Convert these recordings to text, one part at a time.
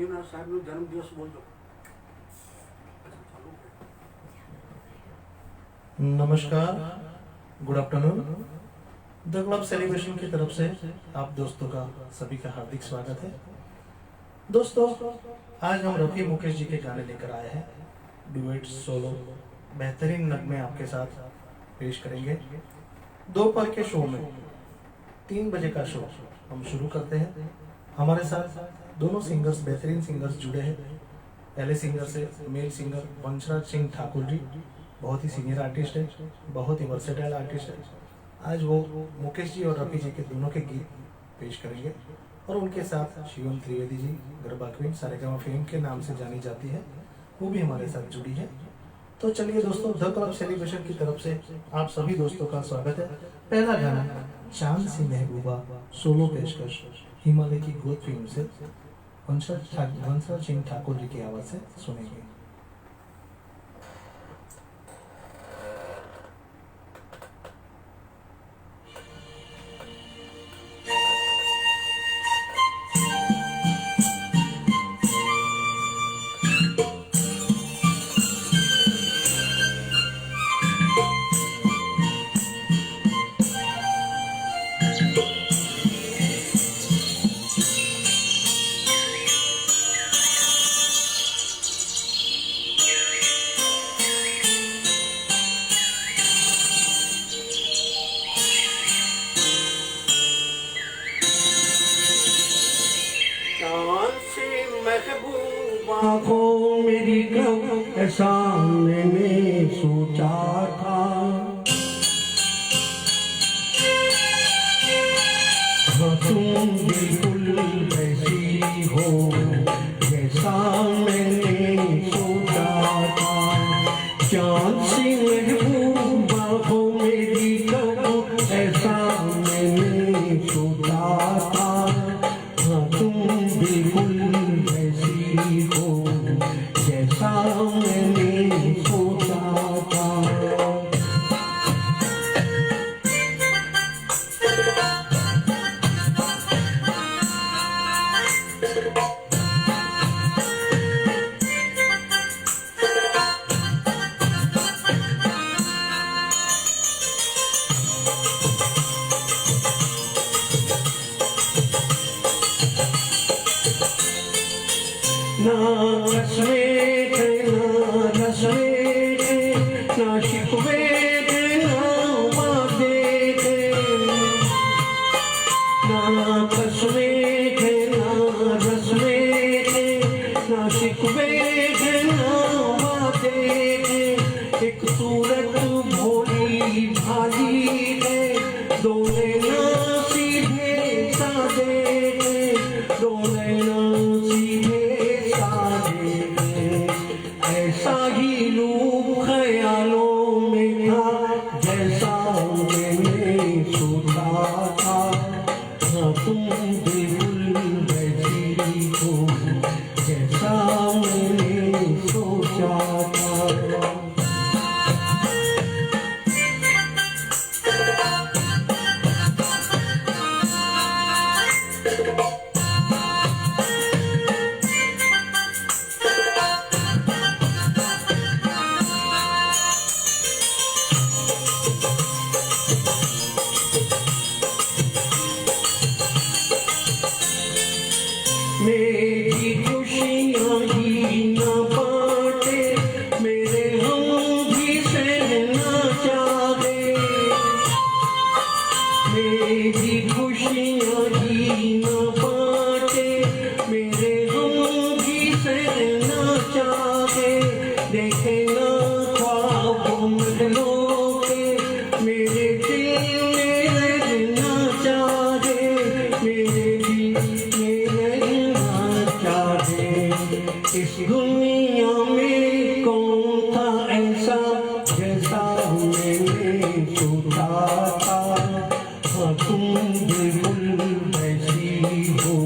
મહિના સાહેબનો જન્મદિવસ બોલજો. नमस्कार, good afternoon. The club celebration की तरफ से आप दोस्तों का सभी का हार्दिक स्वागत है. दोस्तों, आज हम रफी मुकेश जी के गाने लेकर आए हैं. डुएट, सोलो, बेहतरीन नगमे आपके साथ पेश करेंगे. दोपहर के शो में 3 बजे का शो हम शुरू करते हैं. हमारे साथ दोनों सिंगर्स, बेहतरीन सिंगर्स जुड़े हैं. पहले सिंगर से मेल सिंगर वंशराज सिंह ठाकुर जी, बहुत ही सीनियर आर्टिस्ट है, बहुत ही वर्सेटाइल आर्टिस्ट है. आज वो मुकेश जी और रफी जी के दोनों के गीत पेश करेंगे और उनके साथ शिवम त्रिवेदी जी, गरबा क्वीन, सारेगामा फेम के नाम से जानी जाती है, वो भी हमारे साथ जुड़ी है. तो चलिए दोस्तों, द क्लब सेलिब्रेशन की तरफ से आप सभी दोस्तों का स्वागत है. पहला गाना चांद सी महबूबा, सोलो पेशकश हिमालय की गोद फिल्म से वंशराज सिंह ठाकुर जी की आवाज से सुनेंगे. आँखों मेरी कब ऐसा मैंने सोचा था, हाँ तुम बिल्कुल वैसी हो जैसा मैंने सोचा था. चाँद सी महबूब आँखों मेरी कब ऐसा मैंने सोचा था, हाँ तुम बिल्कुल हो जैसा मैंने सोचा था. ना कसमें थे, ना रस्में थे, ना शिकवे थे, ना वादे थे. ना कसमें थे, ना रस्में थे, ना शिकवे थे, ना वादे थे. एक सूरत भोली भाली है, दो नैना सीधे सादे थे, दो नैना सीधे ऐसा ही रूप ख्यालों में था जैसा मैंने सोचा था, हाँ तुम बिल्कुल वैसी हो जैसा मैंने सोचा था. मेरी खुशियाँ ही न बाँटे, मेरे हम भी सहना चाहे. मेरी खुशियाँ ही न बाँटे, मेरे हम भी सहना चाहे. देखे ना ख्वाब महलों के, मेरे दिल में रहना चाहे, मेरे दिल में रहना चाहे. इस दुनिया में कौन था ऐसा जैसा मैंने सोचा था, हाँ तुम बिल्कुल वैसी हो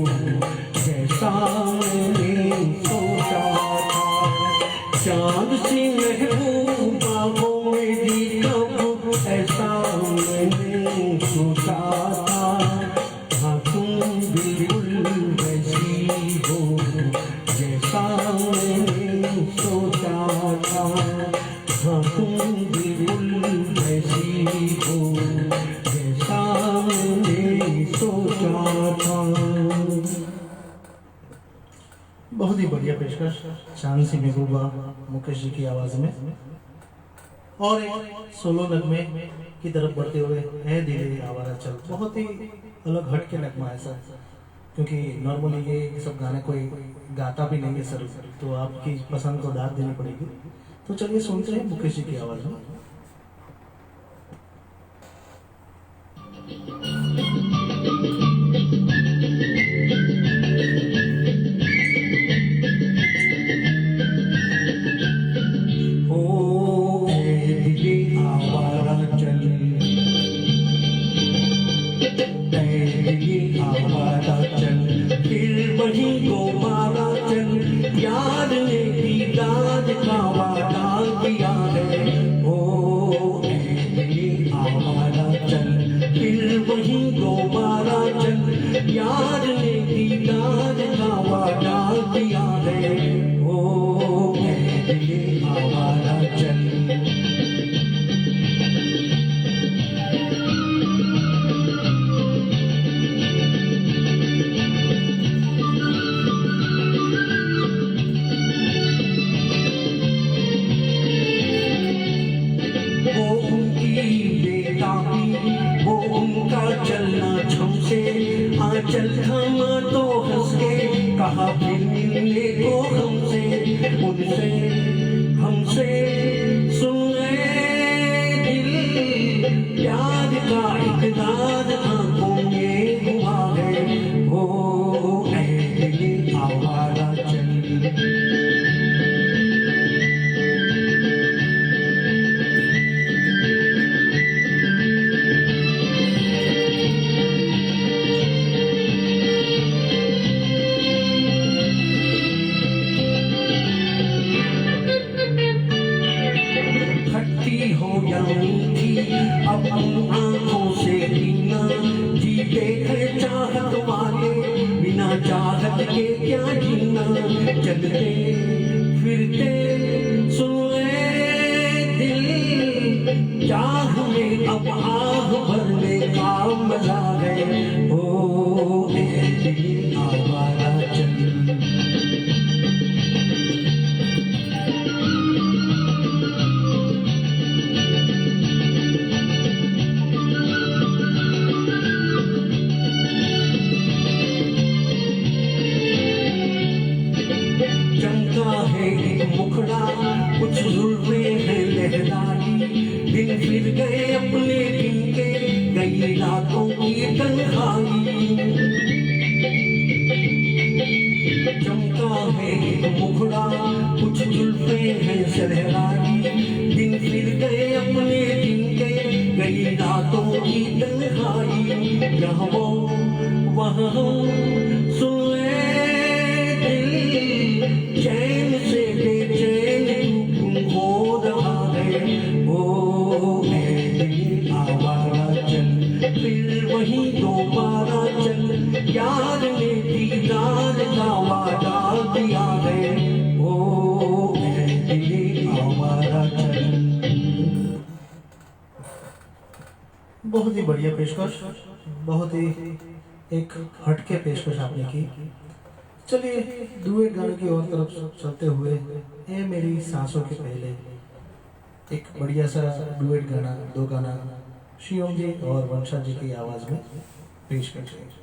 जैसा मैंने सोचा था. चाँद सी महबूब आँखों मेरी कब ऐसा मैंने सोचा था, हाँ तुम बिल्कुल वैसी हो बढ़िया पेशकश शान सी महबूबा मुकेश जी की आवाज में, और एक सोलो नगमे की तरफ बढ़ते हुए है दिले आवारा चल। बहुत ही अलग हट के नगमा है सर, क्योंकि नॉर्मली ये सब गाने कोई गाता भी नहीं है सर, तो आपकी पसंद को दाद देनी पड़ेगी। तो चलिए सुनते हैं मुकेश जी की आवाज में। चल थमा तो हंस के कहा फिर मिलने को हमसे, उनसे हमसे सुन ले दिल, प्यार का इकरार आंखों में हुआ है। ओ ऐ दिल आवारा चल। अब आंखों से पीना, जीते हैं चाहत वाले, बिना चाहत के क्या जीना। चलते फिरते सुन ले दिल, चाह में अब आह भरने का मजा है। ओ ऐ दिल आवारा चल। कुछ जुल्फे हैं लहराई, दिन फिर गए अपने दिन के, गई रातों की तन्हाई। चमका है एक मुखड़ा, कुछ जुल्फे हैं लहराई, दिन फिर गए अपने दिन के, गई रातों की तन्हाई। यहाँ वो वहाँ सुन ले दिल, चैन से बेचैन हो रहा है। ओ ऐ दिल आवारा चल, फिर वहीं दोबारा चल, यार ने दीदार का वादा दिया है। ओ ऐ दिल आवारा चल। बहुत ही बढ़िया पेशकश, बहुत ही एक हटके पेशकश आपने की। चलिए डुएट गाने की और तरफ चलते हुए, ये मेरी सांसों के पहले एक बढ़िया सा डुएट गाना, दो गाना शिवम जी और वंशा जी की आवाज में पेश करते हैं।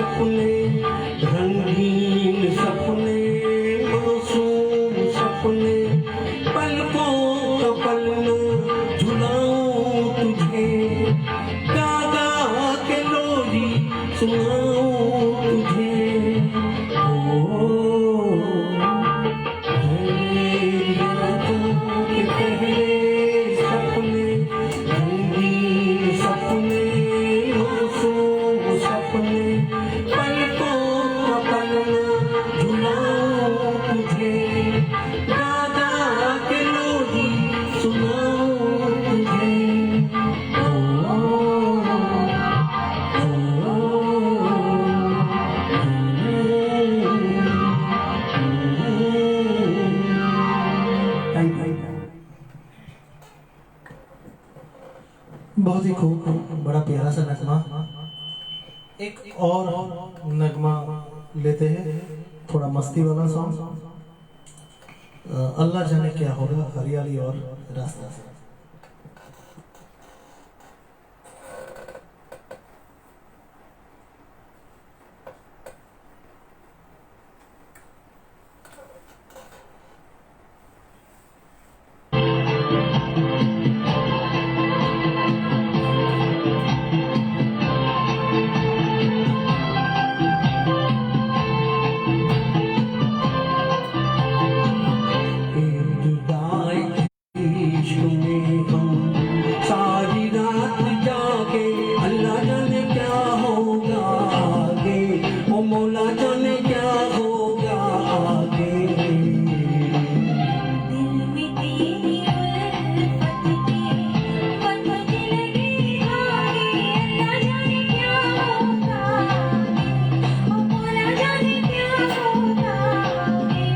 सपने, रंगीन सपने, मासूम सपने, पलकों का पलना झुलाऊं तुझे, गागा के लोरी सुनाऊं तुझे। मेरी आँखों के पहले सपने, रंगीन सपने, मासूम सपने, पलकों का पलना झुलाऊं तुझे, गागा के लोरी सुनाऊं तुझे। बहुत ही खूब, बड़ा प्यारा सा नगमा। एक और नगमा लेते हैं, थोड़ा मस्ती वाला सॉन्ग। अल्लाह जाने क्या होगा, हरियाली और रास्ता से। इश्क में हम सारी रात जागे, अल्लाह जाने क्या होगा आगे, ओ मौला जाने क्या होगा आगे। दिल में तेरी उल्फत की पतंग लगी आगे, अल्लाह जाने क्या होगा आगे, ओ मौला जाने क्या होगा आगे।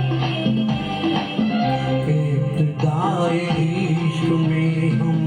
इब्तिदाए इश्क में हम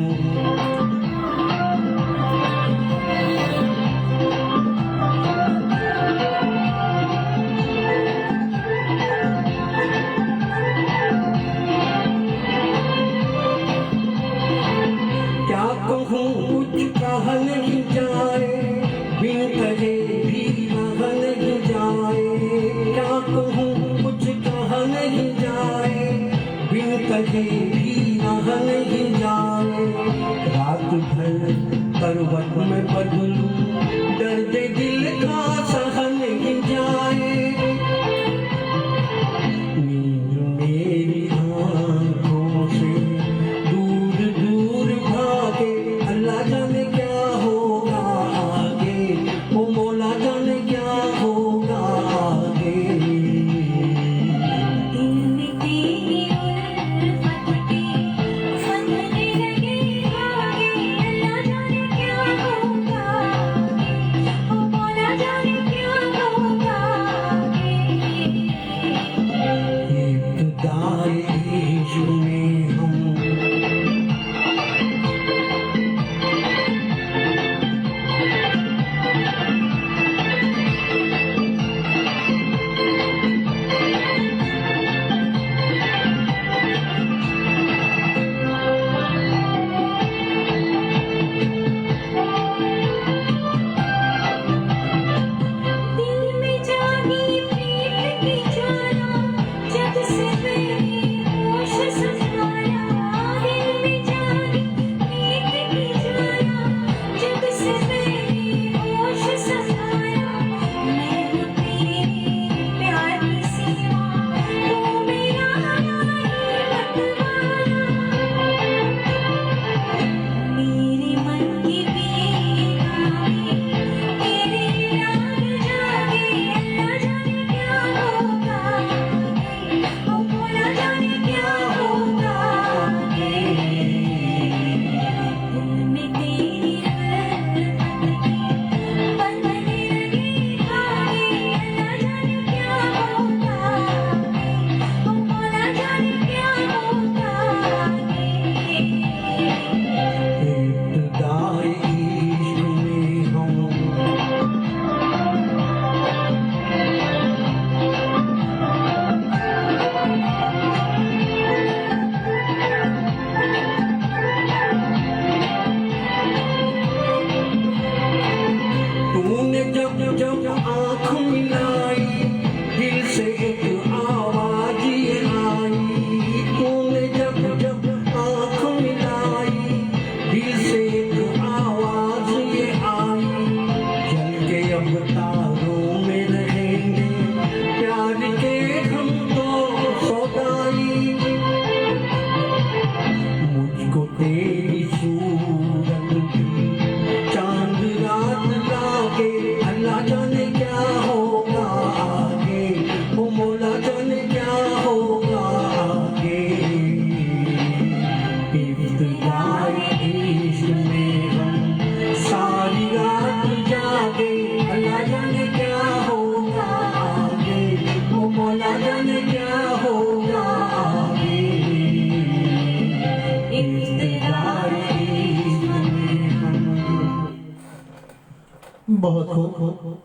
बहुत खूब,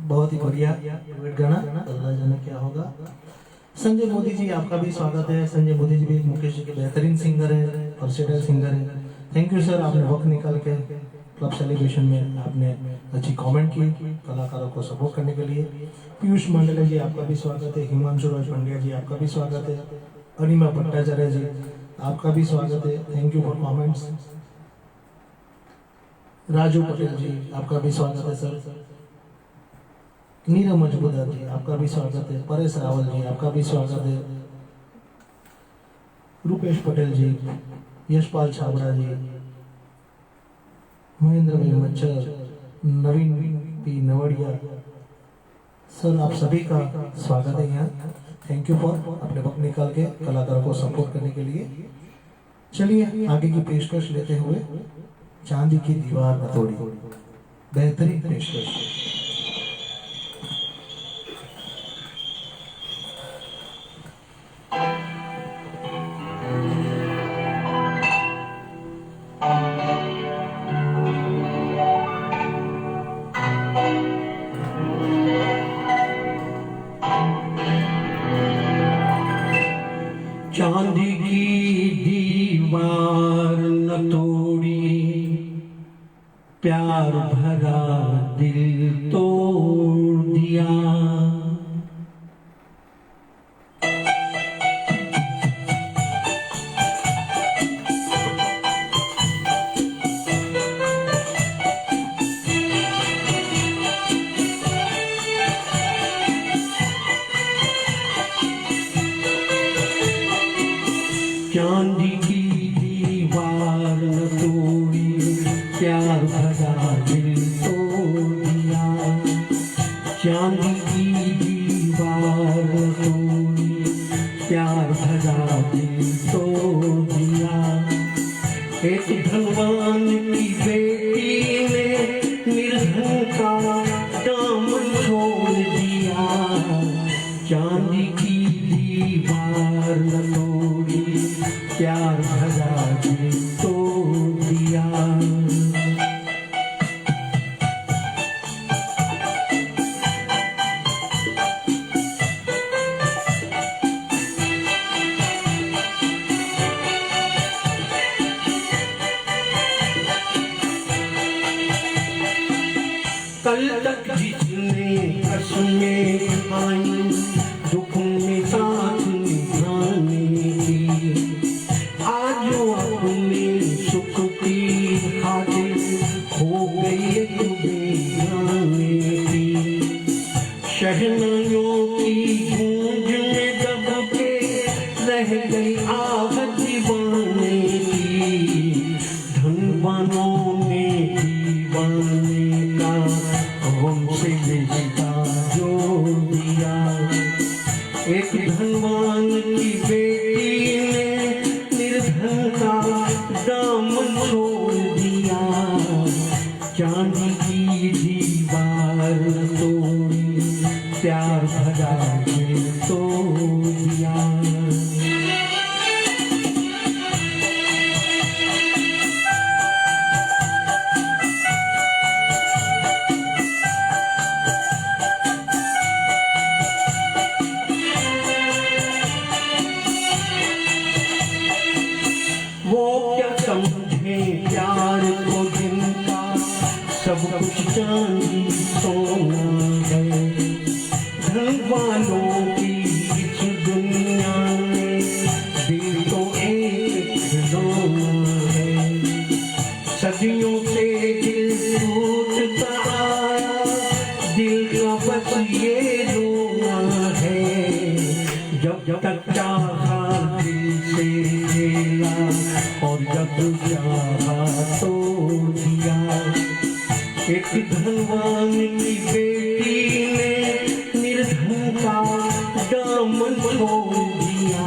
बहुत ही बढ़िया डुएट गाना। अल्लाह जाने क्या होगा। संजय मोदी जी, आपका भी स्वागत है। संजय मोदी जी भी मुकेश जी के बेहतरीन सिंगर है और सेटर सिंगर है। थैंक यू सर, आपने वक्त निकाल के क्लब सेलिब्रेशन में आपने अच्छी कमेंट की कलाकारों को सपोर्ट करने के लिए। पीयूष मंडले जी, आपका भी स्वागत है। हिमांशु राज पंड्या जी, आपका भी स्वागत है। अनिमा भट्टाचार्य जी, आपका भी स्वागत है। Thank you for comments. Raju Patel ji, आपका भी स्वागत है सर। नीरव मजबूदार जी, आपका भी स्वागत है। परेश रावल जी, आपका भी स्वागत है। रूपेश पटेल जी, यशपाल छाबड़ा जी, महेंद्र भाई मच्छर, नवीन पी नवड़िया सर, आप सभी का स्वागत है यहाँ। थैंक यू फॉर अपने वक्त निकाल के कलाकारों को सपोर्ट करने के लिए। चलिए आगे की पेशकश लेते हुए चांदी की दीवार न तोड़ी, बेहतरीन पेशकश। चांदी की दीवार न तोड़ी, प्यार भरा दिल तोड़ दिया। चांदी की दीवार न तोड़ी, प्यार भरा दिल तोड़ दिया। चांदी की दीवार न तोड़ी, प्यार भरा दिल तोड़ दिया। एक धनवान की बेटी ने निर्धन का दामन छोड़ दिया। चांदी की दीवार न तोड़ी, प्यार भरा दिल तोड़ दिया। कल तक जितने कसमें खाई, दुख में साथ निभाने की, आज वो अपने सुख की खातिर हो गई एक बेगाने की। शहनाइयों की गूंज में दब के रह गई आहट दीवाने की। धनवानों ने दीवाने का हमसे रिश्ता जोड़ दिया। एक धनवान की बेटी ने निर्धन का दामन छोड़ दिया। चांदी की दीवार तोड़ी, प्यार भरा दिल तोड़ दिया। वो क्या समझे प्यार को जिनका सब कुछ चांदी सोना है। धन वालों की इस दुनिया में दिल तो एक खिलौना है। सदियों से दिल टूटता आया, दिल का बस ये रोना है। जब तक चाहा दिल से खेला और जब चाहा तोड़ दिया। एक धनवान की बेटी ने निर्धन का दामन छोड़ दिया।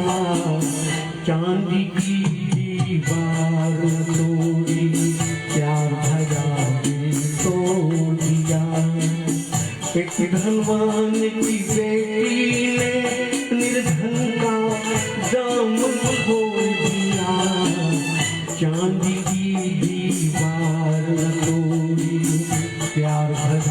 चांदी की दीवार तोड़ी, प्यार भरा दिल तोड़ दिया। एक धनवान की बेटी ने निर्धन का दामन छोड़ दिया। चांदी की दीवार तोड़ी, प्यार भरा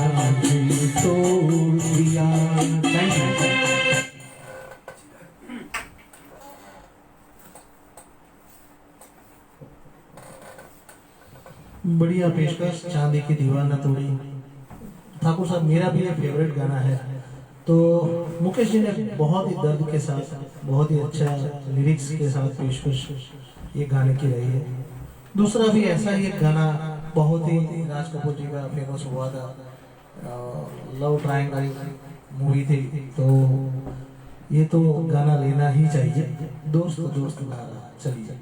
बढ़िया पेशकश, चांदी की दीवार न तोड़ी। ठाकुर साहब, मेरा भी ये फेवरेट गाना है। तो मुकेश जी ने बहुत ही दर्द के साथ, बहुत ही अच्छा लिरिक्स के साथ पेशकश ये गाने की रही है। दूसरा भी ऐसा ही एक गाना बहुत ही राज कपूर जी का फेमस हुआ था, लव ट्रायंगल मूवी थी, तो ये तो गाना लेना ही चाहिए, दोस्त दोस्त गाना। चलिए।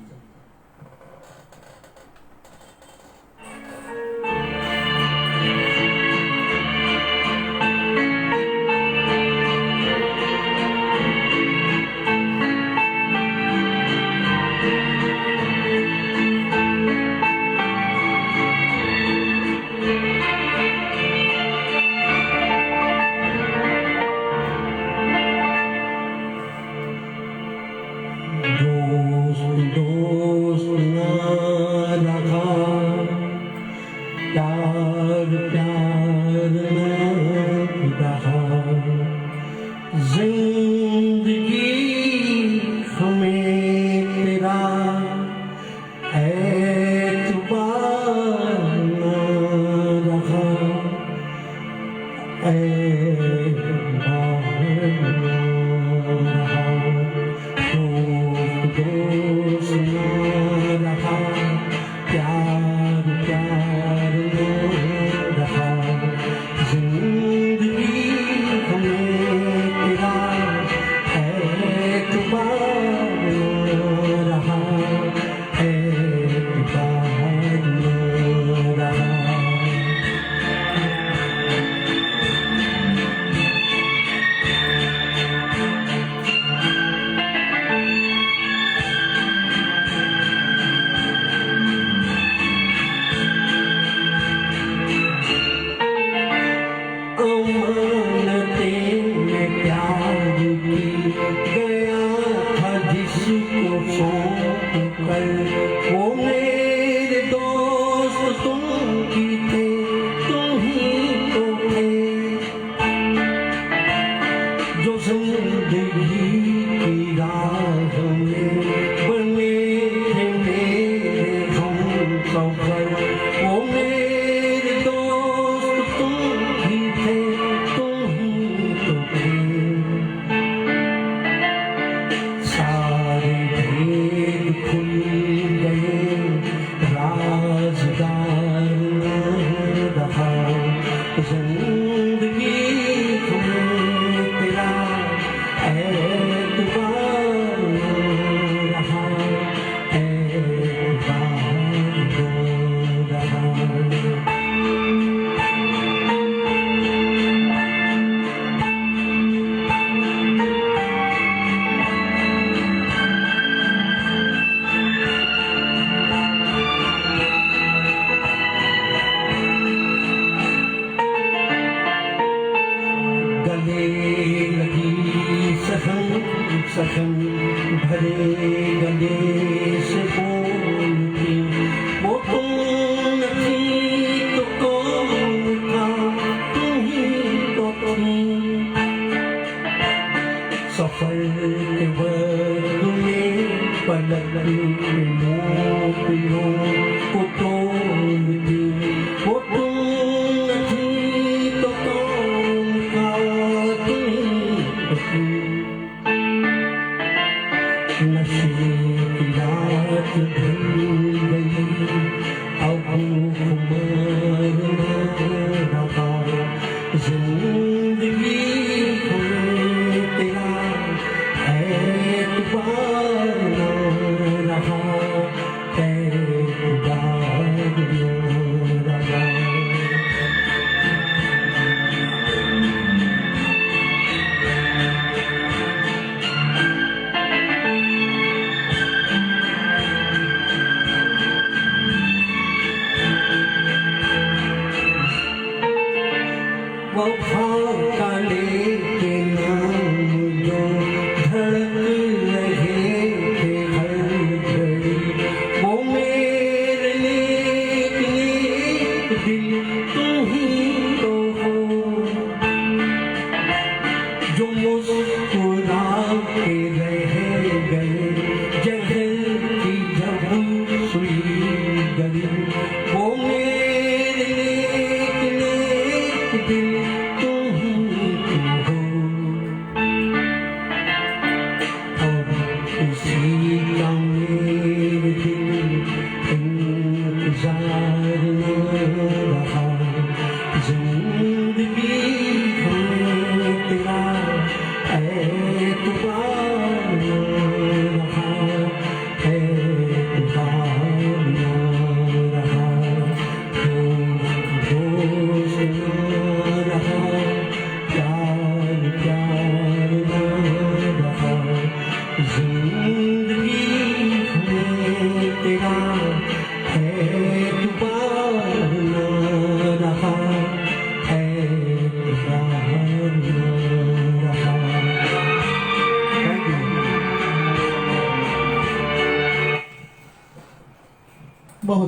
दोस्त दोस्त ना रहा, प्यार प्यार न रहा, जिंदगी हमें तेरा एतबार न रहा, एतबार न रहा। दोस्त न रहा, प्यार प्यार न रहा, जिंदगी हमें तेरा एतबार न रहा, एतबार न रहा। अमानते में प्यार की गया था जिसको सौंप कर, वो मेरे दोस्त तुम ही थे, तुम ही तो थे, जो जिंदगी की राह में बने थे मेरे हम सफर, वो मेरे दोस्त तुम ही थे, तुम ही तो थे। सारे भेद खुल गए, राज़दार न रहा, जिंदगी हमें तेरा एतबार न रहा, एतबार न रहा। गले लगी सहन सहन भरे गले से बोलती, वो तुम नहीं तो कौन था, तुम ही तो थी। सफर के वक्त में पलक मोतियों को तोड़ती, वो तुम नहीं तो कौन था, तुम ही तो थी। नशे की रात ढल गई, अब खुमार न रहा, जिंदगी हमें तेरा एतबार न रहा, एतबार न रहा। वफा का लेके नाम जो धड़क रहे थे हर घड़ी, वो मेरे नेक नेक दिल तुम ही तो हो, जो मुस्कुरा के रह गए जहर की जब सुई गली, वो मेरे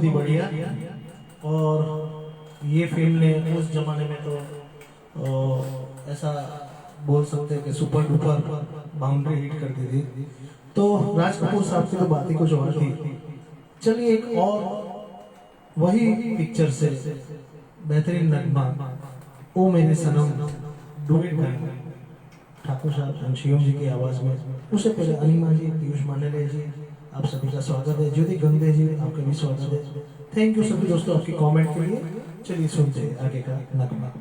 बहुत ही बढ़िया। और ये फिल्म ने उस जमाने में तो ऐसा बोल सकते हैं कि सुपर डुपर बाउंड्री हिट कर दी थी। तो राज कपूर साहब की तो बात ही कुछ और थी। चलिए एक और वही पिक्चर से बेहतरीन नगमा ओ मेरे सनम डुएट गाना ठाकुर साहब घनश्याम जी की आवाज में। उससे पहले अनिमा जी, पीयूष मांडले जी, आप सभी का स्वागत है। ज्योति गंदे जी, आपका भी स्वागत है। थैंक यू सभी दोस्तों आपकी कमेंट के लिए। चलिए सुनते हैं आगे का नगमा।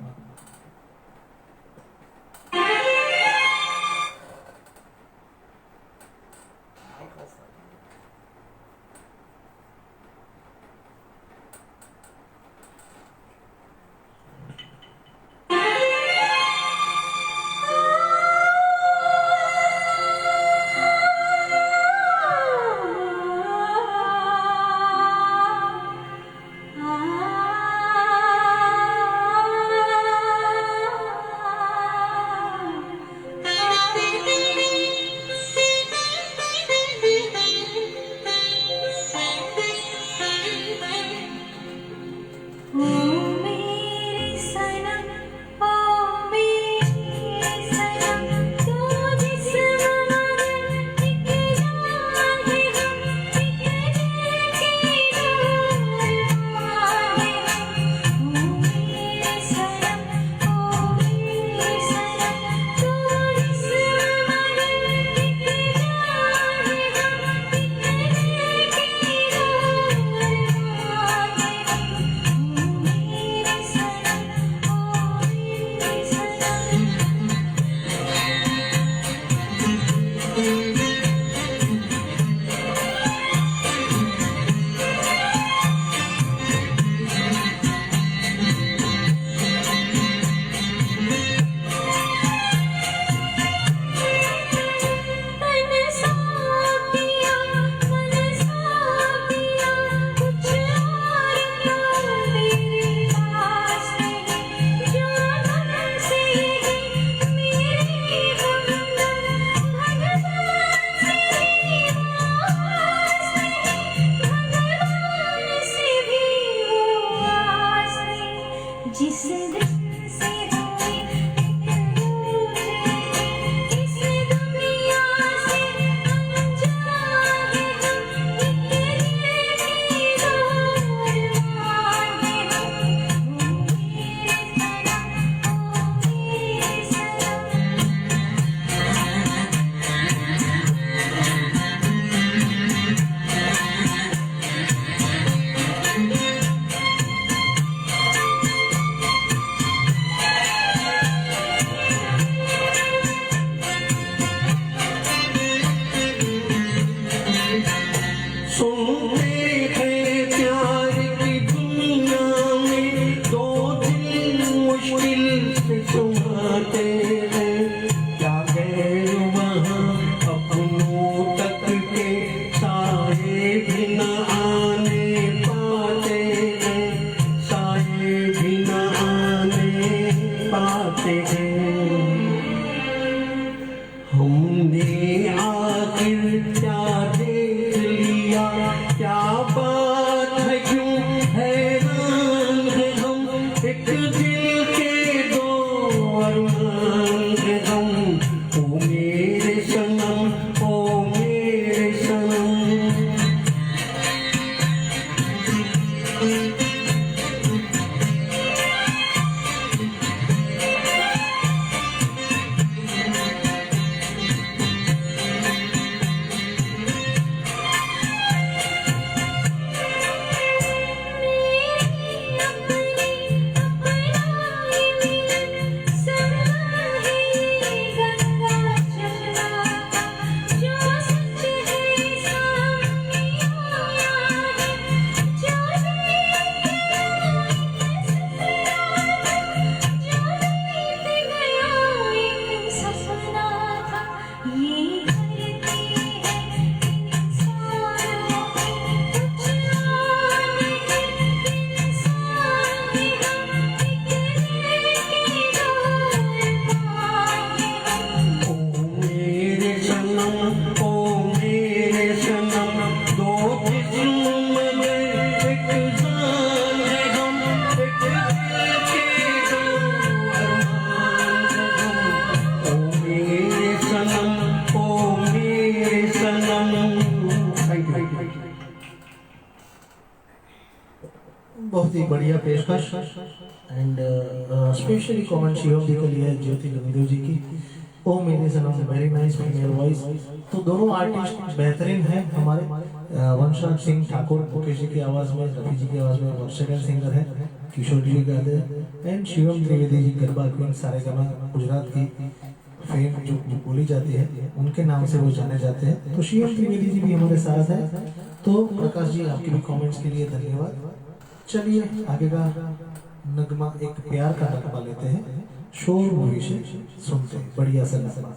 बढ़िया पेशकश एंड स्पेशली कमेंट शिवम जी के लिए ज्योति गंगदेव जी की ओ मेरे सनम वेरी नाइस फीमेल वॉइस। तो दोनों आर्टिस्ट बेहतरीन हैं हमारे। वंशराज सिंह ठाकुर मुकेश जी की आवाज में, रफी जी की आवाज में वर्षगढ़ सिंगर है, किशोर जी गाते हैं एंड शिवम त्रिवेदी जी गरबा क्वीन सारेगामा गुजरात की फेम जो बोली जाती है उनके नाम से वो जाने जाते हैं। तो शिवम त्रिवेदी जी भी हमारे साथ है। तो प्रकाश जी आपके भी कमेंट्स के लिए धन्यवाद। चलिए आगे का नगमा एक प्यार का नगमा लेते हैं, शोर मूवी से सुनते हैं बढ़िया सा नगमा।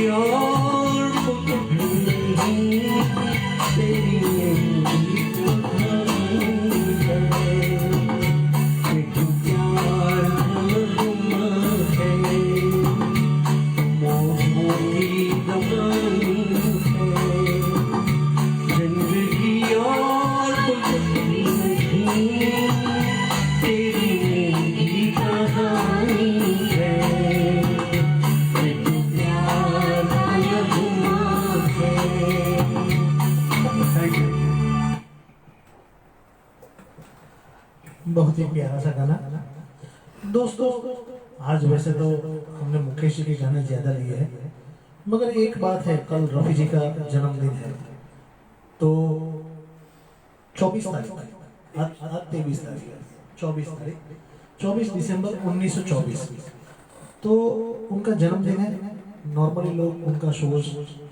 और कुछ नहीं, तेरी मेरी कहानी है। एक प्यार हुआ है, मौजों की कहानी है। जिंदगी और कुछ नहीं, तेरी मेरी कहानी है। एक प्यार हुआ है। Thank you. बहुत ही प्यारा सा गाना। दोस्तों, आज वैसे तो हमने मुकेश जी के गाने ज्यादा लिए हैं, मगर एक बात है, कल रफी जी का जन्मदिन है। तो 24 तारीख, आज 23 तारीख है, 24 तारीख, 24 दिसंबर 1924, तो उनका जन्मदिन है। नॉर्मली लोग उनका शोज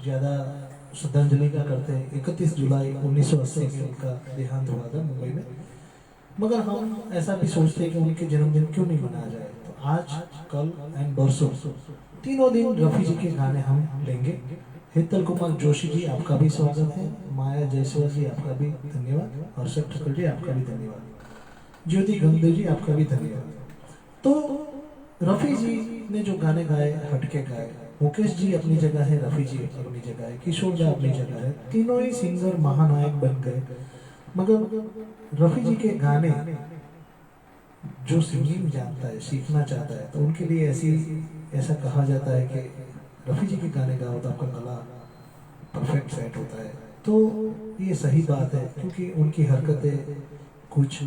ज्यादा श्रद्धांजलि का करते हैं। 31 जुलाई 1980 में उनका देहांत हुआ था मुंबई में, मगर हम ऐसा भी सोचते हैं कि उनके जन्मदिन क्यों नहीं मनाया जाए। तो आज, कल एंड परसों तीनों दिन रफी जी के गाने हम लेंगे। हेतल कुमार जोशी जी, आपका भी स्वागत है। माया जयसवाल जी, आपका भी धन्यवाद। हर्षद ठक्कर जी, आपका भी धन्यवाद। ज्योति गंगदेव जी, आपका भी धन्यवाद। तो रफी जी ने जो गाने गाए, हटके गाए। मुकेश जी अपनी जगह है, रफी जी अपनी जगह है, किशोर दा अपनी जगह है। तीनों ही सिंगर महानायक बन गए, मगर रफी जी के गाने जो सिंगिंग जानता है, सीखना चाहता है, तो उनके लिए ऐसा कहा जाता है कि रफी जी के गाने गाओ तो आपका गला परफेक्ट सेट होता है। तो ये सही बात है, क्योंकि उनकी हरकतें, कुछ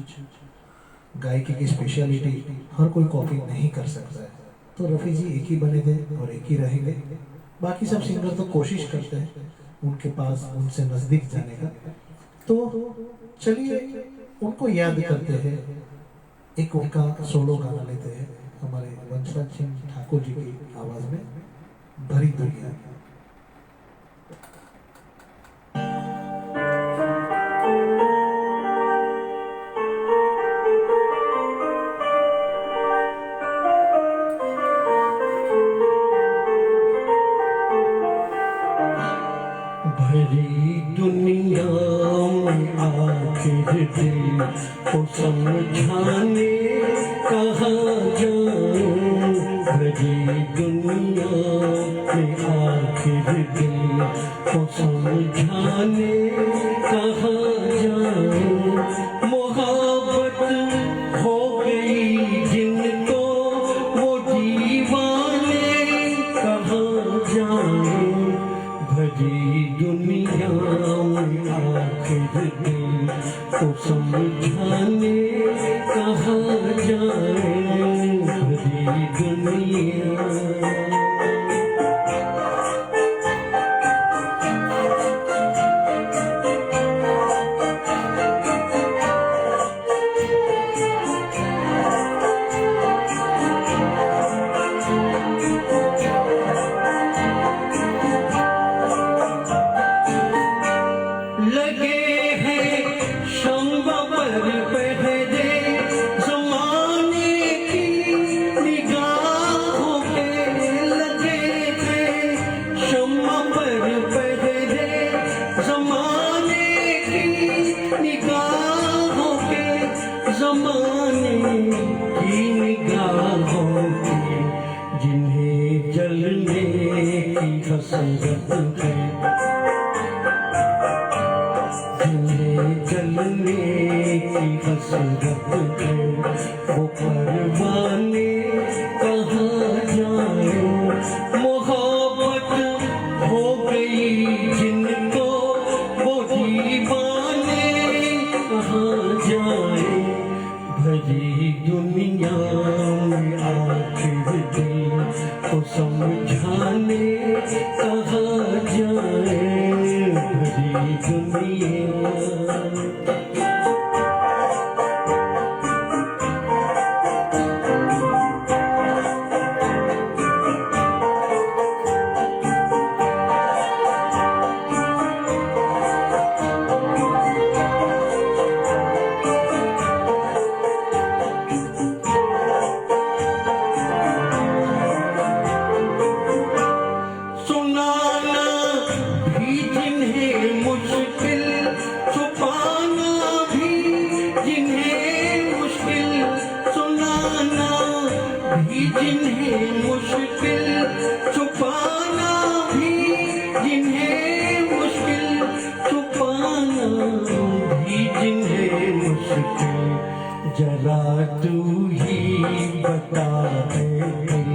गायकी की स्पेशलिटी हर कोई कॉपी नहीं कर सकता है। तो रफी जी एक ही बने थे और एक ही रहेंगे। बाकी सब सिंगर तो कोशिश करते हैं उनके पास, उनसे नजदीक जाने का। तो चलिए उनको याद करते हैं, एक उनका सोलो गाना लेते हैं हमारे वंशराज सिंह ठाकुर जी की आवाज में, भरी दुनिया। भरी दुनिया में आखिर दिल को समझाने कहाँ जाऊं। भरी दुनिया में आखिर दिल को समझाने कहाँ जाऊं। मोहब्बत हो गई जिनको वो दीवाने कहाँ जाऊं। भरी दुनिया में आखिर दिल को समझाने कहाँ जाए। भरी दुनिया जमाने की निगाहों की, जिन्हें जलने की हसरत है, जिन्हें जलने की हसरत है, वो परवाने कहाँ जाए। मोहब्बत हो गई जिनको वो दीवाने कहाँ जाए। भरी दुनिया में आखिर दिल को समझाने कहाँ जाए। भरी दुनिया सुनाना भी जिन्हें मुश्किल, छुपाना भी जिन्हें मुश्किल, सुनाना भी जिन्हें मुश्किल, छुपाना भी जिन्हें मुश्किल, छुपाना भी जिन्हें मुश्किल, जरा तू ही बता दे दिल,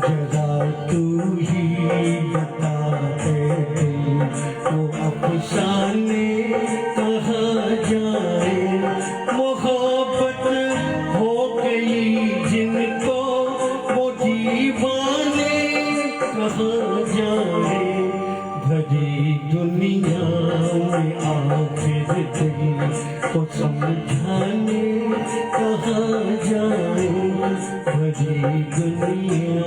जरा तू ही बता दे दिल, वो अफसाने कहाँ जाए, मोहब्बत हो गई जिनको वो दीवाने कहाँ जाए, भरी दुनिया में आखिर दिल को समझाने कहाँ जाए, भरी दुनिया।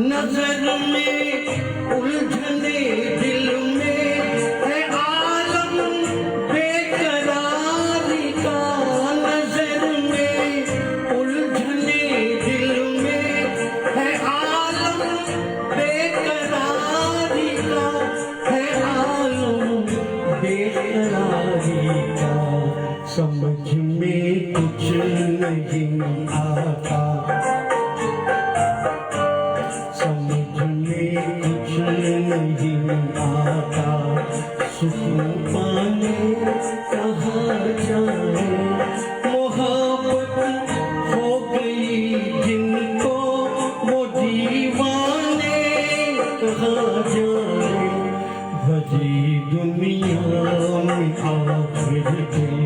नजर में उलझने दिल में है आलम बेकरारी का, नजर में उलझने दिल में है आलम बेकरारी का, है आलम बेकरारी का, समझ में कुछ नहीं आता, समझ में कुछ नहीं आता, सुकून पाने कहाँ जाए, मोहब्बत हो गई जिनको वो दीवाने कहाँ जाए, भरी दुनिया में आखिर दिल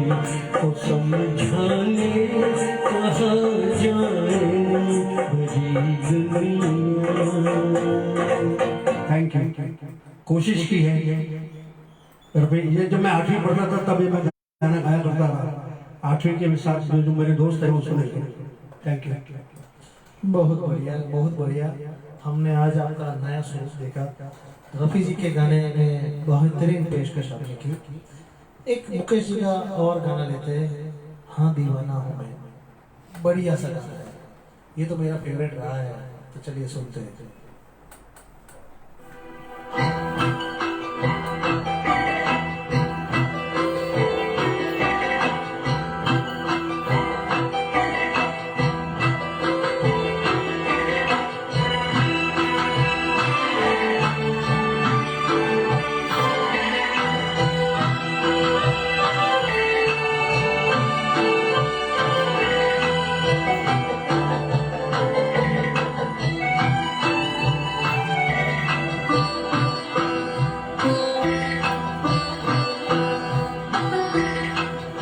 को समझाने कहाँ जाए, भरी दुनिया। Thank you. कोशिश की है ये जब मैं 8वीं पढ़ता था तब ये मैं गाना गाया करता था, 8वीं के साथ जो मेरे दोस्त है वो सुने। Thank you. बहुत बढ़िया, बहुत बढ़िया। हमने आज आपका नया स्वरूप देखा। रफी जी के गाने में बेहतरीन पेशकश आपने की। एक मुकेश जी का और गाना लेते हैं, हाँ दीवाना हूँ मैं, बढ़िया सा गाना है, ये तो मेरा फेवरेट रहा है, तो चलिए सुनते हैं।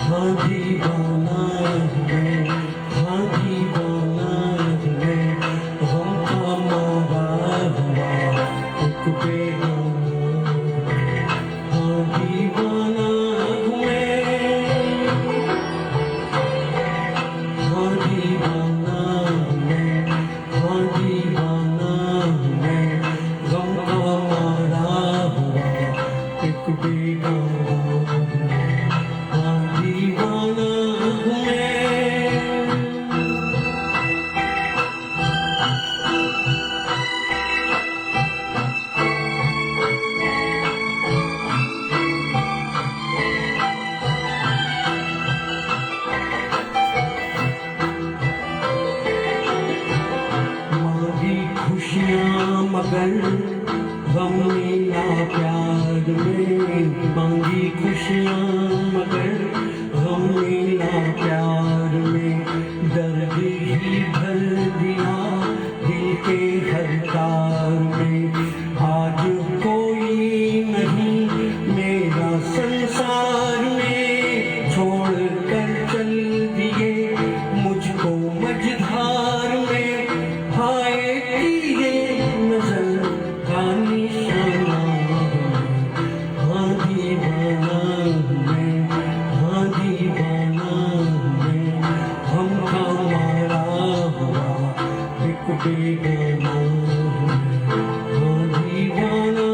हाँ दीवाना है, हाँ दीवाना है, हमका मारा हुआ एक बेगाना, हाँ दीवाना मैं, हाँ दीवाना मैं, हाँ दीवाना मैं, हमका मारा हुआ एक बेगाना, दीवाना मैं। मांगी खुशियाँ मगर गम मिला प्यार में, मांगी खुशियाँ मगर गम मिला प्यार में, दर्द ही भर दिया दिल के हर तार में, आज कोई नहीं मेरा संसार में, छोड़ कर चल दिए मुझको मझधार में, हाय तेरे नजर बेगाना हूँ हाँ दीवाना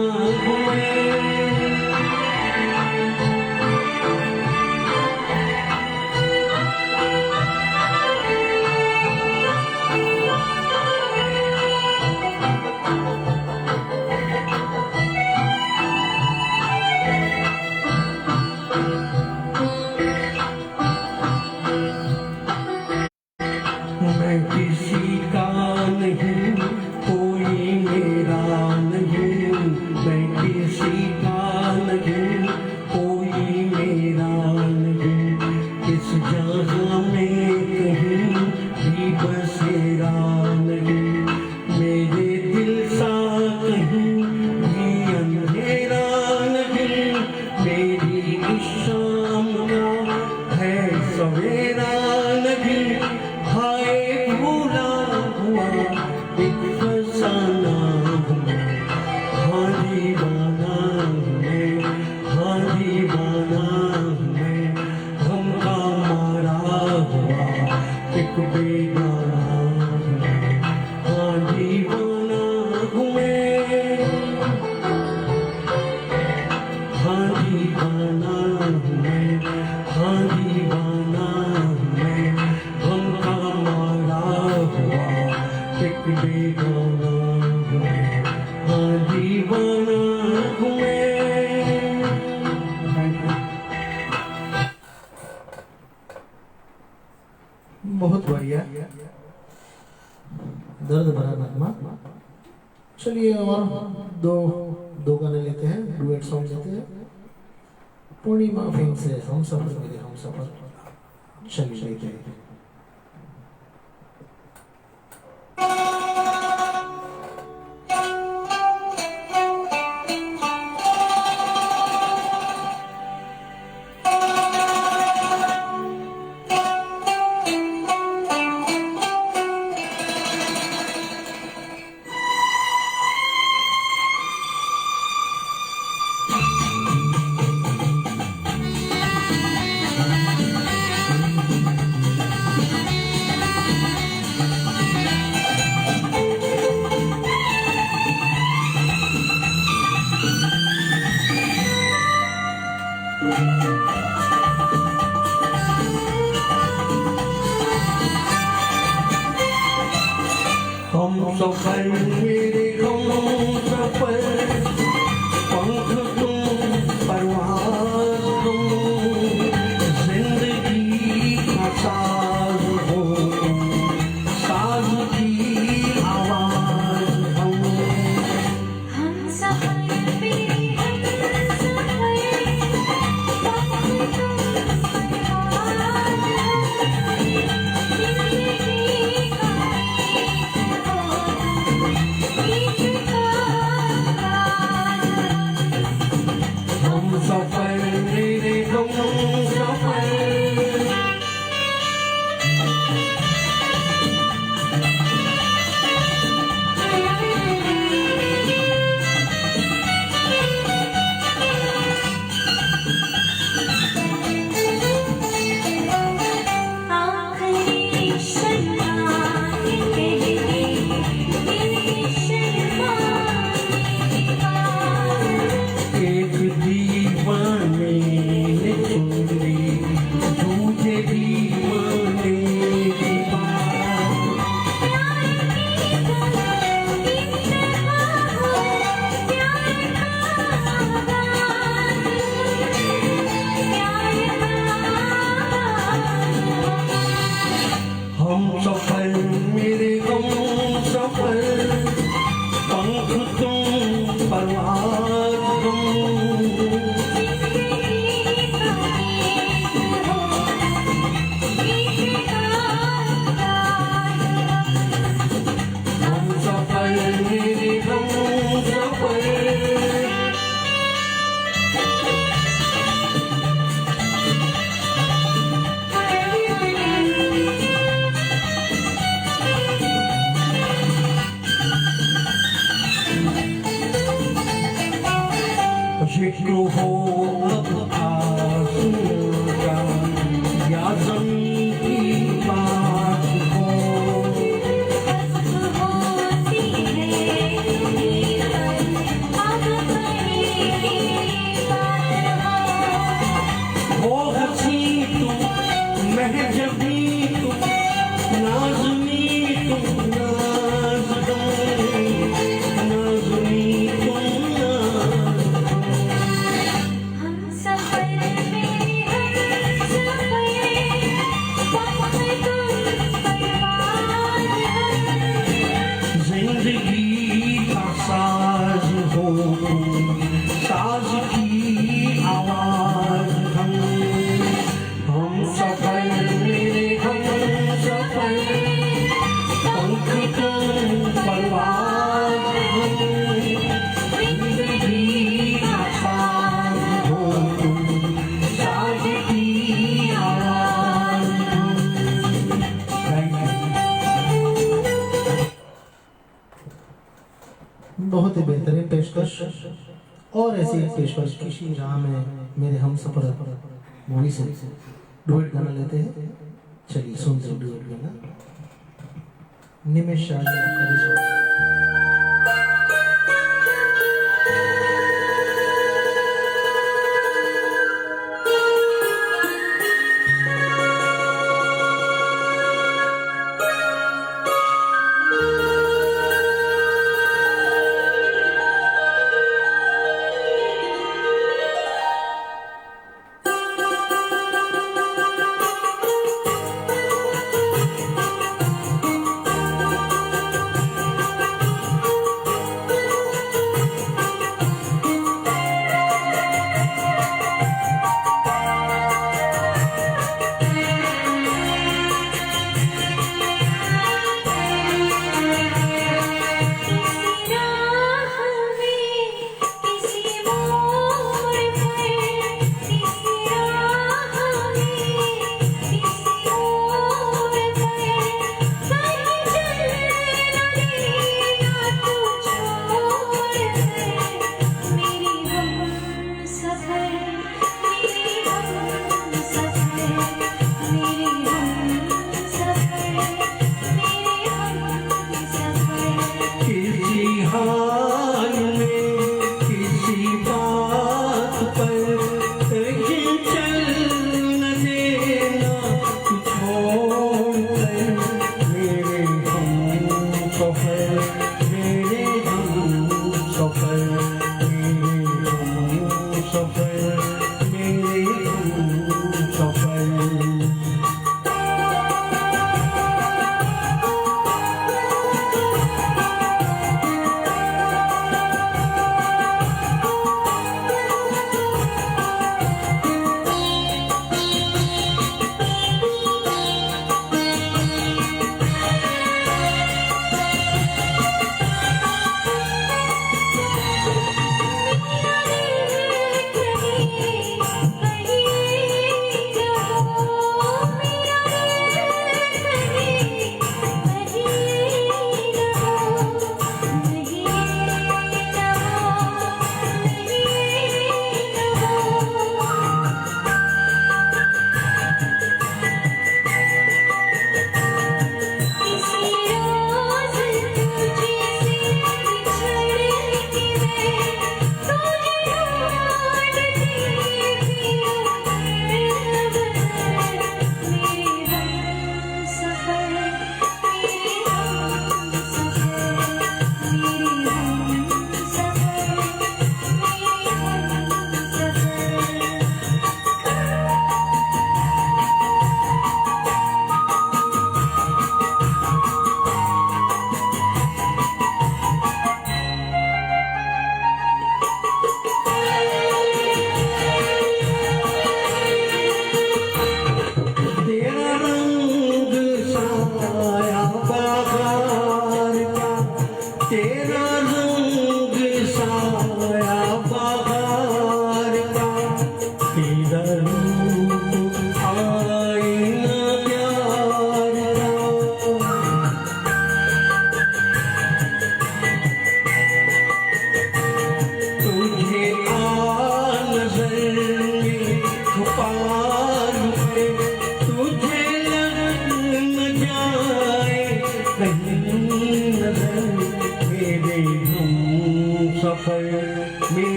हूँ मैं मैं किसी का नहीं कोई मेरा नहीं मैं किसी का नहीं कोई मेरा नहीं इस जहाँ में कहीं भी बसेरा नहीं मेरे दिल सा कहीं भी अंधेरा नहीं मेरी इस शाम का है सवेरा नहीं हाय भूला हुआ एक फसाना हूँ हाँ दीवाना हूँ मैं हाँ दीवाना हूँ मैं हमका मारा हुआ एक बेगाना हूँ मैं हाँ दीवाना हूँ मैं हाँ दीवाना हूँ मैं हाँ दीवाना हूँ मैं हमका मारा हुआ एक बेगाना हूँ मैं हाँ दीवाना हूँ मैं बहुत बढ़िया, दर्द भरा नगमा। चलिए और दो दो गाने लेते हैं, डुएट सॉन्ग लेते हैं। पूर्णिमा फिल्म से हम सफर मेरे हम सफर, चलिए लेते हैं। हम सफर मेरे हम सफर पंख तुम परवाज़ तुम जिंदगी का साज हो साज की आवाज़ हम सफर मेरे हम सफर पंख तुम परवाज़ हो जिंदगी का गीत हो गीत का हम सफर मेरे हम सफर आखिरी शर्माने कहती मेरी शर्माने का एक दीवाने ने चुन ली दूजे दीवाने की बात प्यार की तरह इंतहा हो प्यार का आगाज़ प्यार का हम सफर मेरे हम सफर पंख तुम परवाज़ तुम जिंदगी का गीत हो गीत का हम सफर मेरे हम सफर गाज़ बहुत ही बेहतरीन पेशकश। और ऐसी एक पेशकश किसी राह में मेरे हम सफर मूवी से डुएट गाना लेते हैं। चलिए सुनते हैं डुएट गाना। निमेश शाह जी आपका भी स्वागत है।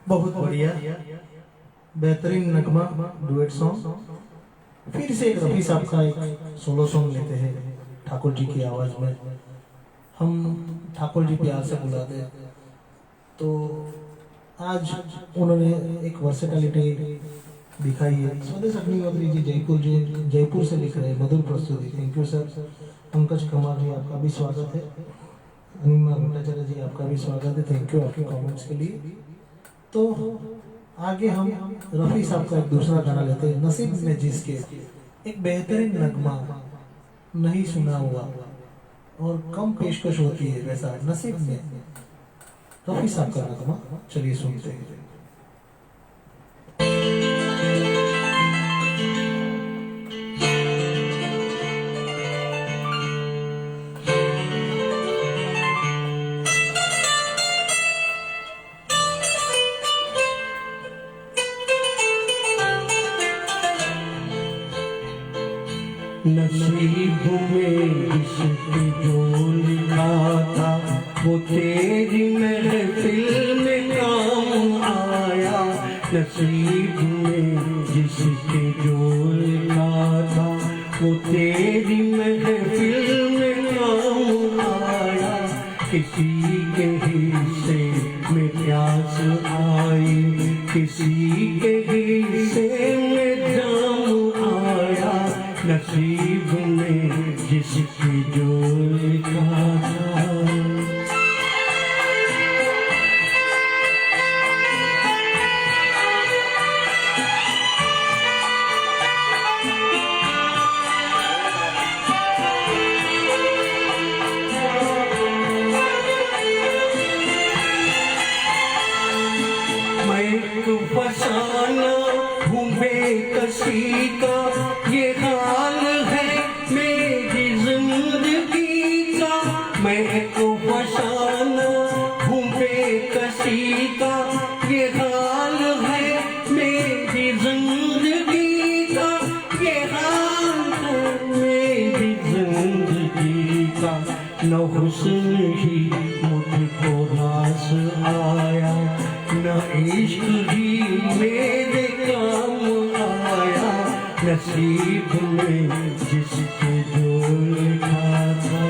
बहुत बढ़िया, बेहतरीन नगमा, डुएट सॉन्ग। फिर से एक रफी साहब का एक सोलो सॉन्ग लेते हैं ठाकुर जी की आवाज में। हम ठाकुर जी प्यार से बुलाते हैं, तो आज उन्होंने एक वर्सेटैलिटी दिखाई है। स्वदेश अग्निहोत्री जी जयपुर से लिख रहे हैं, मधुर प्रस्तुति। Thank you sir. Pankaj Kumar ji आपका भी स्वागत है। अनिमा भट्टाचार्य जी आपका भी स्वागत है। थैंक यू आपके कमेंट्स के लिए। तो आगे हम रफी साहब का एक दूसरा गाना लेते हैं, नसीब में जिसके, एक बेहतरीन नगमा, नहीं सुना हुआ और कम पेशकश होती है वैसा नसीब में, रफी साहब का नगमा। चलिए सुनते हैं। नसीब में जिसके जो लिखा था वो तेरी महफिल में काम आया। नसीब में जिसके जो लिखा था वो तेरी महफिल में काम आया। किसी के हिस्से में प्यास आई, किसी के हिस्से में जाम आया। नसीब में जिसकी जो लिखा था। मैं तो फसाना हूँ बेकसी का, ये हाल है मेरी जिंदगी का। मैं तो फसाना हूँ बेकसी का, ये हाल है मेरी जिंदगी का। ये हाल है मेरी जिंदगी का। न हुस्न ही मुझको रास आया, न इश्क ही मेरे काम आया। नसीब में जिसके जो लिखा था।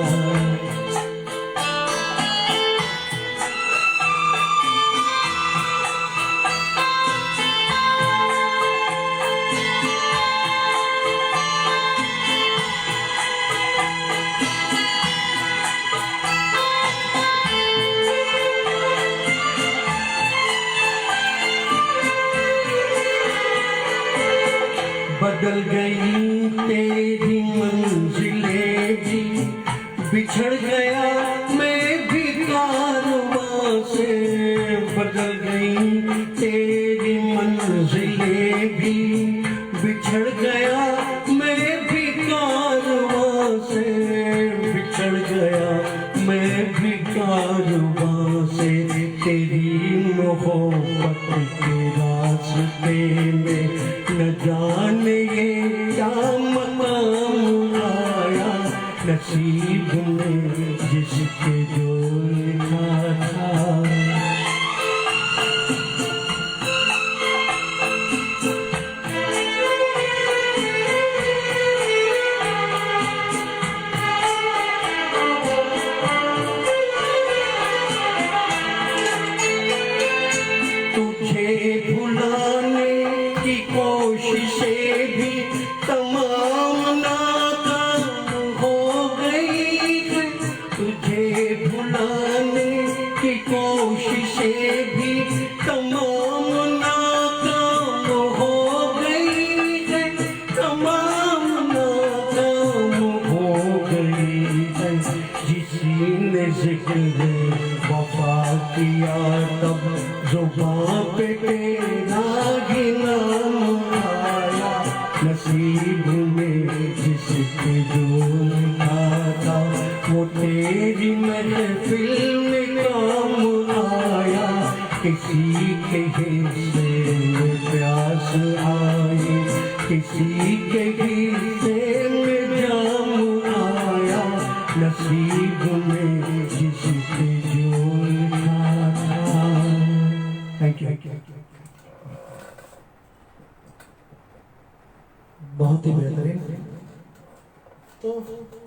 बदल गई तेरी मंजिलें भी, बिछड़ गया मैं भी कारवां से। बदल गई तेरी मंजिलें भी, बिछड़ गया मैं भी कारवां से। बिछड़ गया मैं भी कारवां से। तेरी मोहब्बत के रास्ते में न जाने ये क्या मकाम आया। नसीब में जिसके जो लिखा था। तुझे भुलाने की कोशिशें भी तमाम नाकाम हो गई है। तुझे भुलाने की कोशिशें भी तमाम नाकाम हो गई है। तमाम नाकाम हो गई है। जिसी ने जिक्र वफा किया तब जुबां पे तेरा ही नाम आया। नसीब में जिसके जो लिखा था वो तेरी महफिल में काम आया। किसी के हिस्से में प्यास आई, किसी के हिस्से में जाम आया। नसीब में जिसके जो लिखा था। Thank you. बहुत ही बेहतरीन। तो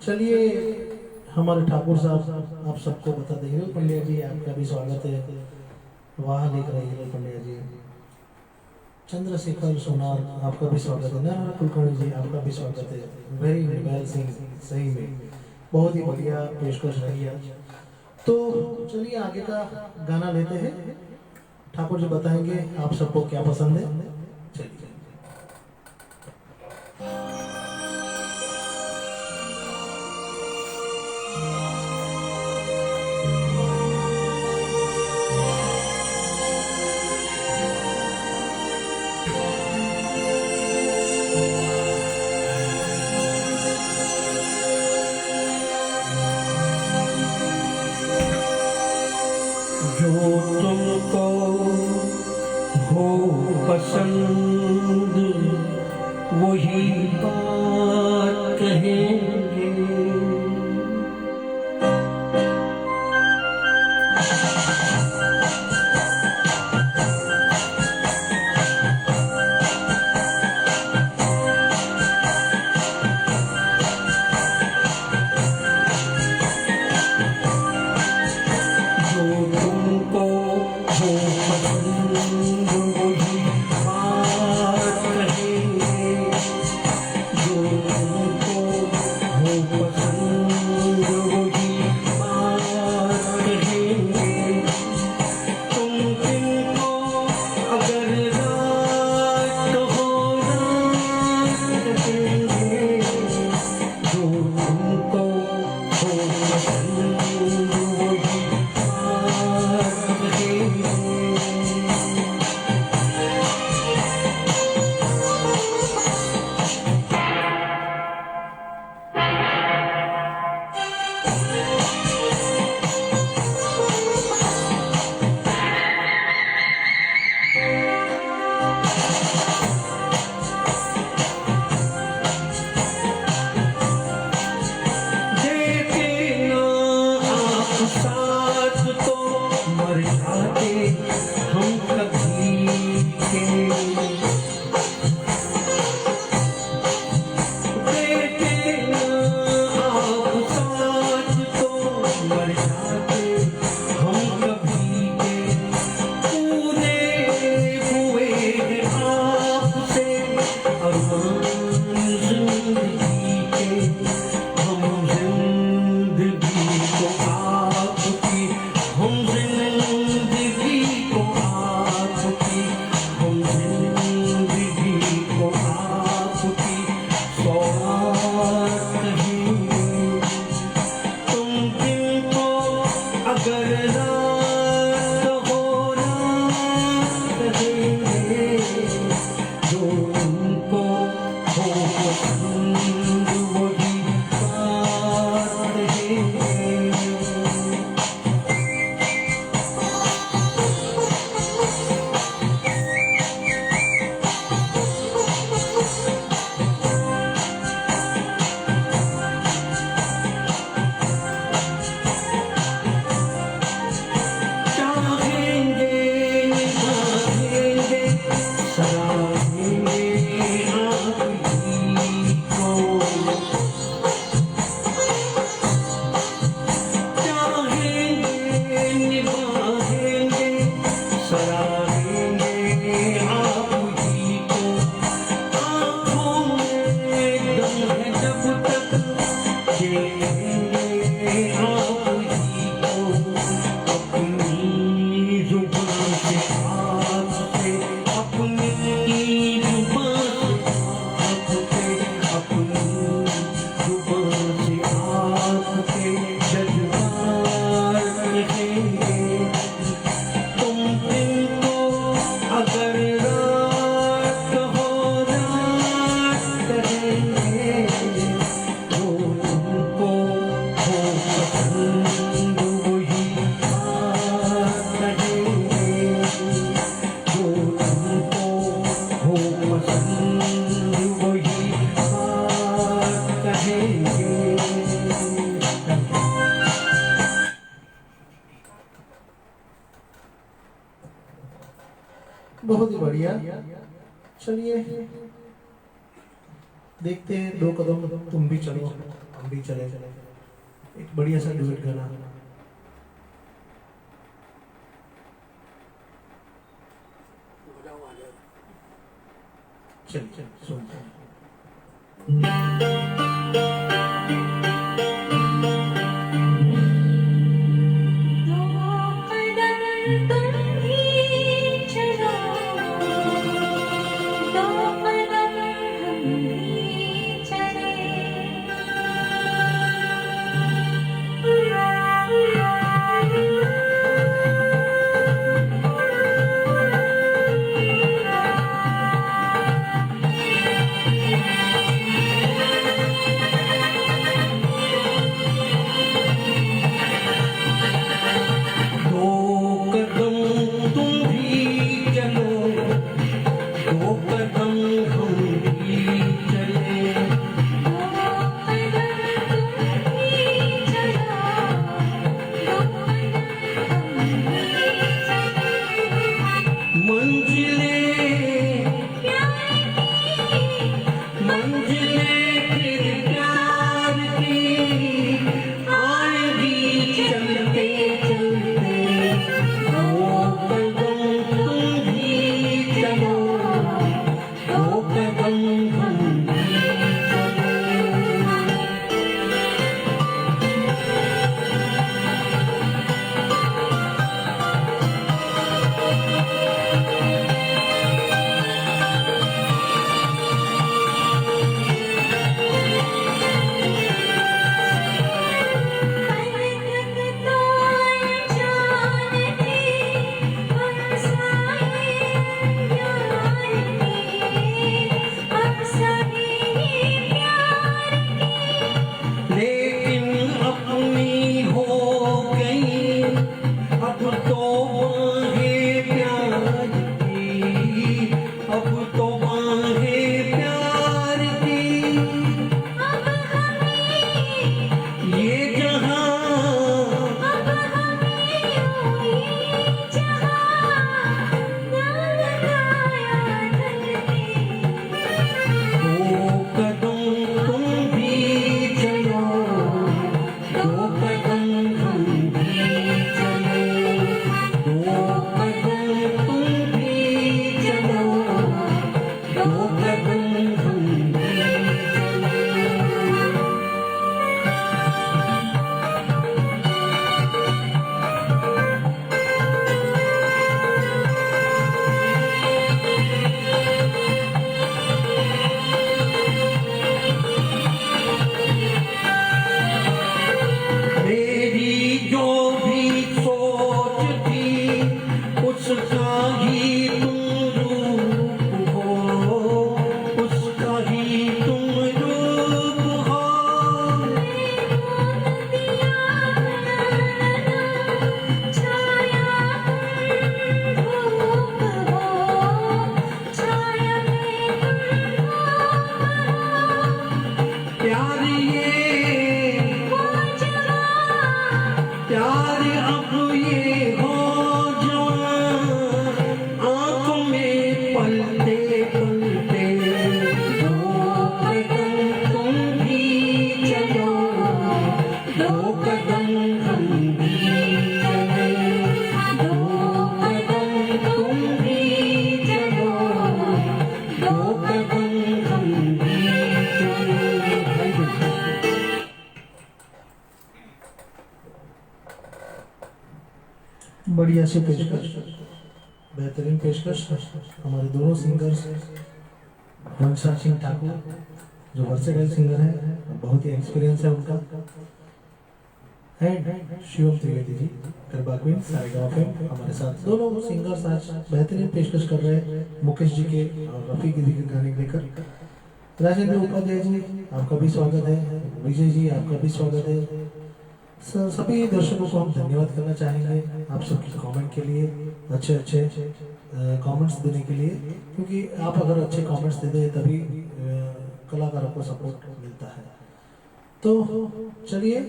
चलिए हमारे ठाकुर साहब आप सबको बता देंगे। पंडिया जी आपका भी स्वागत है। वाह लिख रही है पंडिया जी। चंद्रशेखर सोनार आपका भी स्वागत है। नारायण कुलकर्णी जी आपका भी स्वागत है। वेरी वेल सिंग, सही में बहुत ही बढ़िया पेशकश रही आज। तो चलिए आगे का गाना लेते हैं। ठाकुर जी बताएंगे आप सबको क्या पसंद है। चलिए जो तुमको हो पसंद वही बात कहेंगे। जो तुमको हो पसंद वही बात कहेंगे। जो तुमको हो पसंद वही बात कहेंगे। तुम जिनको अगर रात कहो रात कहेंगे। जो तुमको हो पसंद वही बात कहेंगे। बहुत ही बढ़िया। चलिए देखते हैं, 2 कदम तुम भी चलो हम भी चले, एक बढ़िया सा डुएट गाना। चलिए सुनते हैं। दो कदम तुम भी चलो, दो कदम हम भी चले। दो कदम तुम भी चलो, 2 कदम हम भी चले। दो कदम तुम भी चलो, दो कदम हम भी चले। मंजिलें प्यार की मंजिलें फिर प्यार की आएंगी चलते चलते। 2 कदम तुम भी चलो, 2 कदम हम भी चले। लेकिन अपनी हो गई अब तो बाहें प्यार की, अब तो बाहें प्यार की। ये जहां दो कदम तुम भी चलो, 2 कदम हम भी चले। 2 कदम तुम भी चलो, 2 कदम हम भी चले। मेरी जो भी सोच थी उसका ही तुम रूप हो, उसका ही तुम रूप हो। प्यार ये प्यार अब ये हो जवां, आंखों में पलते पलते। 2 कदम तुम भी चलो, 2 कदम हम भी चले। 2 कदम तुम भी चलो, 2 कदम हम भी चले। Thank you. बढ़िया सी पेशकश, बेहतरीन पेशकश। हमारे दोनों सिंगर्स वंशा सिंह ठाकुर जो वर्सेटाइल सिंगर है, बहुत ही एक्सपीरियंस है उनका, and Shivam Trivedi ji Garba queen Saregama fame हमारे साथ। दोनों सिंगर्स आज बेहतरीन पेशकश कर रहे हैं मुकेश जी के और रफी जी के गाने लेकर। राजेंद्र उपाध्याय जी आपका भी स्वागत है, विजय जी आपका भी स्वागत है। सभी दर्शकों को हम धन्यवाद करना चाहेंगे आप सबके कमेंट के लिए, अच्छे अच्छे कमेंट्स देने के लिए, क्योंकि आप अगर अच्छे कमेंट्स दे दें तभी कलाकारों को सपोर्ट मिलता है। तो चलिए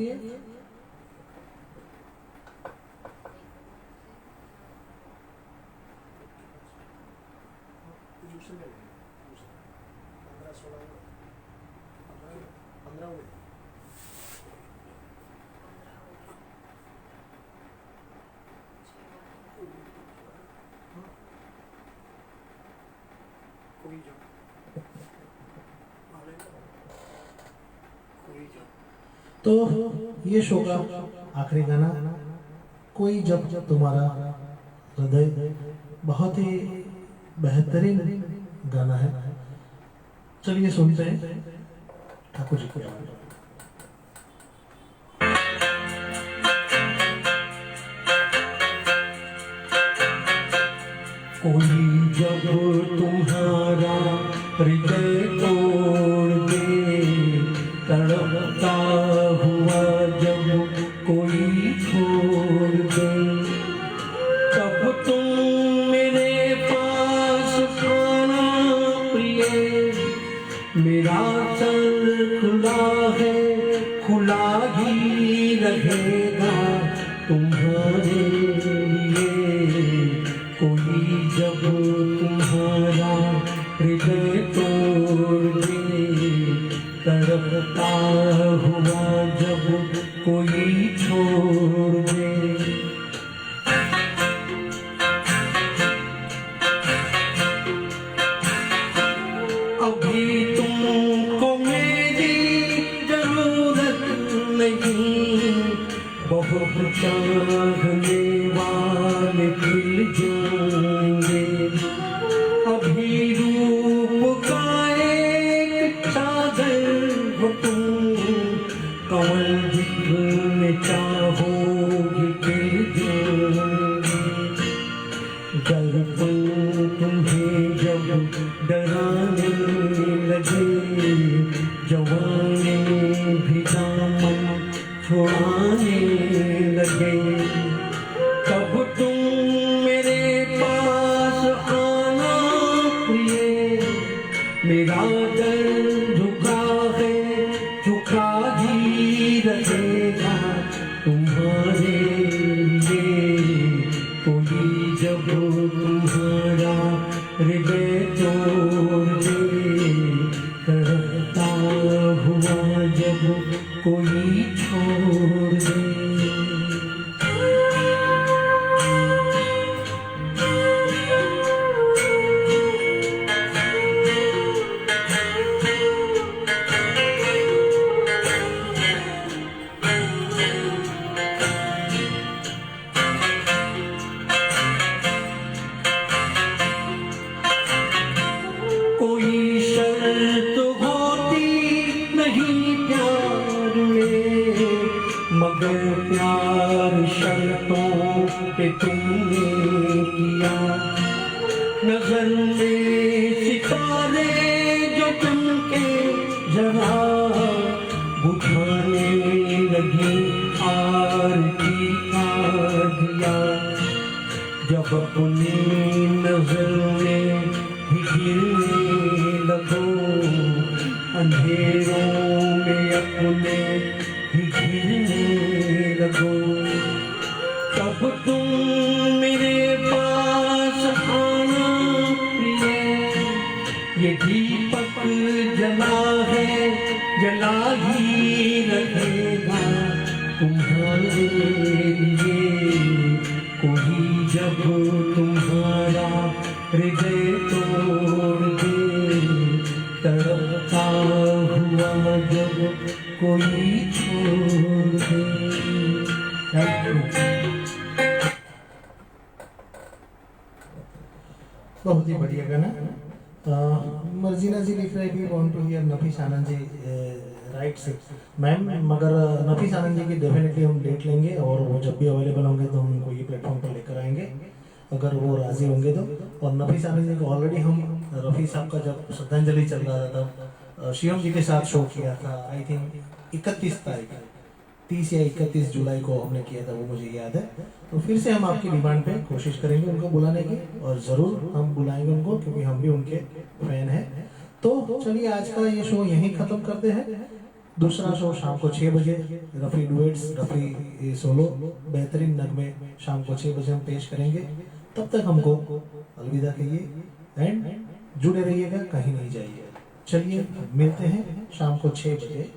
तो ये शो का आखिरी गाना कोई जब तुम्हारा हृदय, बहुत ही बेहतरीन गाना है। चलिए सुनते हैं ठाकुर जी को। कोई जब तुम्हारा हृदय तोड़ दे, तड़पता हुआ जब कोई छोड़ दे, तब तुम मेरे पास आना प्रिय। मेरा सर खुला है, खुला ही रहेगा तुम्हारे लिए। कोई जब तुम्हारा हृदय तोड़ दे, तड़पता हुआ जब कोई छोड़ दे। अभी तुमको मेरी जरूरत नहीं, बहुत चाहने वाले खिल जाएंगे। अभी रूप का एक चादर हो तुम, कमल जितने चाहोगे खिल जाएंगे। दर्पण तुम्हें जब डराने लगे, जवानी भी दामन छुड़ाने लगे, तब तुम मेरे पास आना प्रिय। मेरा दर झुका है, झुका ही रहेगा तुम्हारे लिए। कोई जब तुम्हारा हृदय तोड़ दे, तड़पता हुआ जब कोई छोड़ दे। कोई शर्त होती नहीं प्यार में, मगर प्यार शर्तों पे तुमने किया। नजर में सितारे जो तुमके जरा, बुझाने लगी आरती का दिया। जब अपनी नजर में ही गिरने लगो, अंधेरों में अपने ही गिरने लगो, तब तुम मेरे पास आना प्रिय। ये दीपक जला है, जला ही रहेगा तुम्हारे लिए। कोई जब तुम्हारा हृदय तोड़ दे, तड़पता हुआ जब कोई छोड़ दे। Thank you. बहुत ही बढ़िया गाना। मर्जीना जी लिख रहे we want to hear Nafees Anand ji right से मैम, मगर नफीस आनंद जी की डेफिनेटली हम डेट लेंगे और वो जब भी अवेलेबल होंगे तो हम उनको ये प्लेटफॉर्म पर लेकर आएंगे अगर वो राजी होंगे तो। और नफीस आनंद जी को ऑलरेडी हम रफ़ी साहब का जब श्रद्धांजलि चल रहा था तब शिवम जी के साथ शो किया था, आई थिंक 31 तारीख 30 या 31 जुलाई को हमने किया था, वो मुझे याद है। तो फिर से हम आपकी डिमांड पे कोशिश करेंगे उनको बुलाने की, और ज़रूर हम बुलाएंगे उनको क्योंकि हम भी उनके फैन हैं। तो चलिए आज का ये शो यहीं ख़त्म करते हैं। दूसरा शो शाम को 6 बजे रफ़ी डुएट्स, रफ़ी सोलो बेहतरीन नगमे शाम को 6 बजे हम पेश करेंगे। तब तक हमको अलविदा कहिए। एंड जुड़े रहिएगा, कहीं नहीं जाइए। चलिए मिलते हैं शाम को 6 बजे।